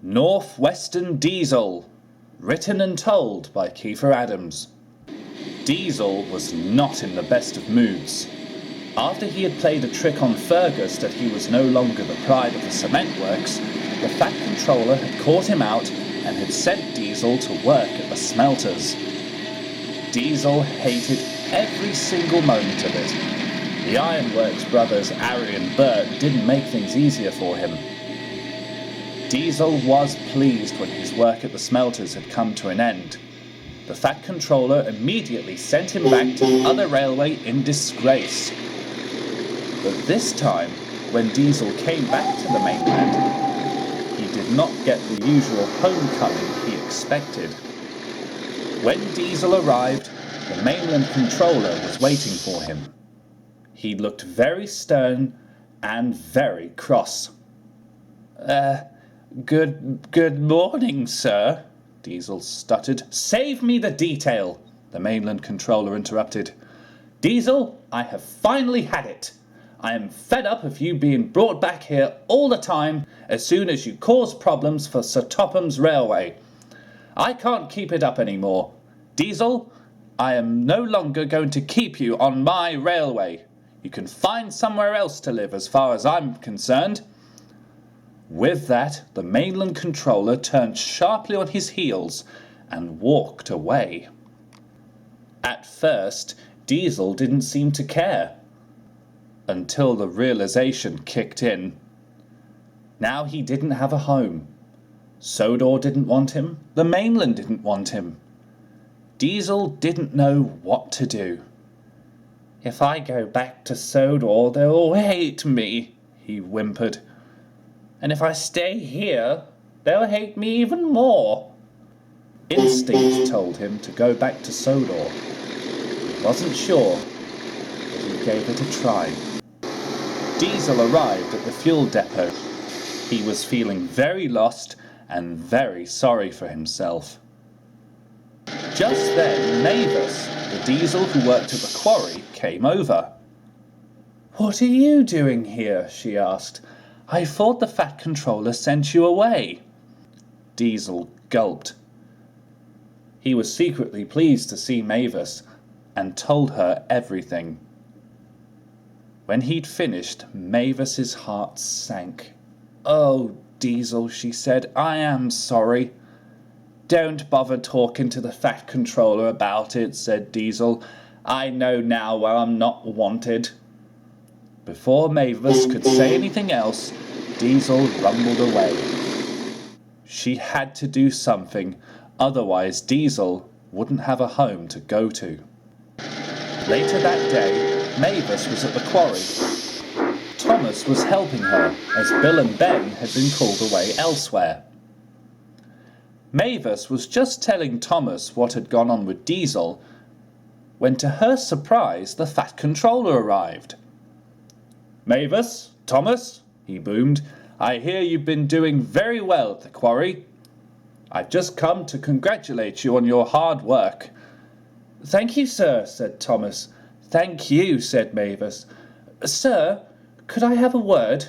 Northwestern Diesel, written and told by Kiefer Adams. Diesel was not in the best of moods. After he had played a trick on Fergus that he was no longer the pride of the cement works, the Fat Controller had caught him out and had sent Diesel to work at the smelters. Diesel hated every single moment of it. The Ironworks brothers Ari and Bert didn't make things easier for him. Diesel was pleased when his work at the smelters had come to an end. The Fat Controller immediately sent him back to the other railway in disgrace. But this time, when Diesel came back to the mainland, he did not get the usual homecoming he expected. When Diesel arrived, the mainland controller was waiting for him. He looked very stern and very cross. Good morning, sir," Diesel stuttered. "Save me the detail," the mainland controller interrupted. "Diesel, I have finally had it. I am fed up of you being brought back here all the time as soon as you cause problems for Sir Topham's railway. I can't keep it up anymore. Diesel, I am no longer going to keep you on my railway. You can find somewhere else to live as far as I'm concerned." With that, the mainland controller turned sharply on his heels and walked away. At first, Diesel didn't seem to care, until the realization kicked in. Now he didn't have a home. Sodor didn't want him. The mainland didn't want him. Diesel didn't know what to do. "If I go back to Sodor, they'll hate me," he whimpered. "And if I stay here, they'll hate me even more." Instinct told him to go back to Sodor. He wasn't sure, but he gave it a try. Diesel arrived at the fuel depot. He was feeling very lost and very sorry for himself. Just then, Mavis, the Diesel who worked at the quarry, came over. "What are you doing here?" she asked. "I thought the Fat Controller sent you away." Diesel gulped. He was secretly pleased to see Mavis and told her everything. When he'd finished, Mavis's heart sank. "Oh, Diesel," she said, "I am sorry." "Don't bother talking to the Fat Controller about it," said Diesel. "I know now where I'm not wanted." Before Mavis could say anything else, Diesel rumbled away. She had to do something, otherwise Diesel wouldn't have a home to go to. Later that day, Mavis was at the quarry. Thomas was helping her, as Bill and Ben had been called away elsewhere. Mavis was just telling Thomas what had gone on with Diesel, when to her surprise the Fat Controller arrived. "Mavis, Thomas," he boomed, "I hear you've been doing very well at the quarry. I've just come to congratulate you on your hard work." "Thank you, sir," said Thomas. "Thank you," said Mavis. "Sir, could I have a word?"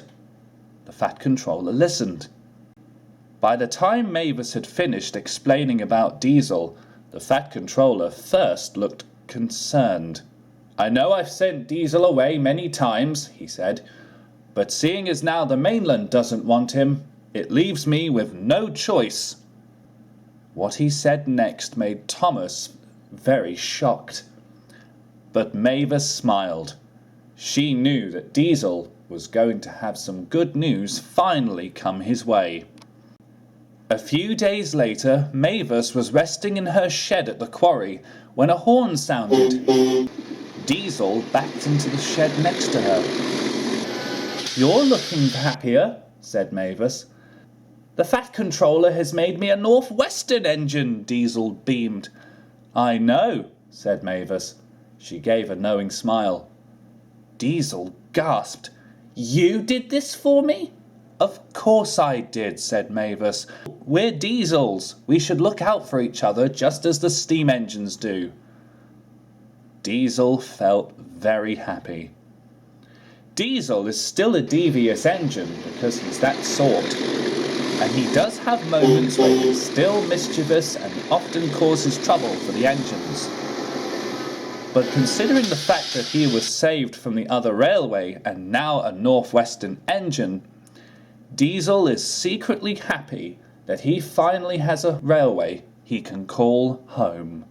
The Fat Controller listened. By the time Mavis had finished explaining about Diesel, the Fat Controller first looked concerned. "I know I've sent Diesel away many times," he said, "but seeing as now the mainland doesn't want him, it leaves me with no choice." What he said next made Thomas very shocked. But Mavis smiled. She knew that Diesel was going to have some good news finally come his way. A few days later, Mavis was resting in her shed at the quarry when a horn sounded. Diesel backed into the shed next to her. "You're looking happier," said Mavis. "The Fat Controller has made me a Northwestern engine," Diesel beamed. "I know," said Mavis. She gave a knowing smile. Diesel gasped. "You did this for me?" "Of course I did," said Mavis. "We're Diesels. We should look out for each other just as the steam engines do." Diesel felt very happy. Diesel is still a devious engine because he's that sort. and he does have moments where he's still mischievous and often causes trouble for the engines. But considering the fact that he was saved from the other railway and now a northwestern engine, Diesel is secretly happy that he finally has a railway he can call home.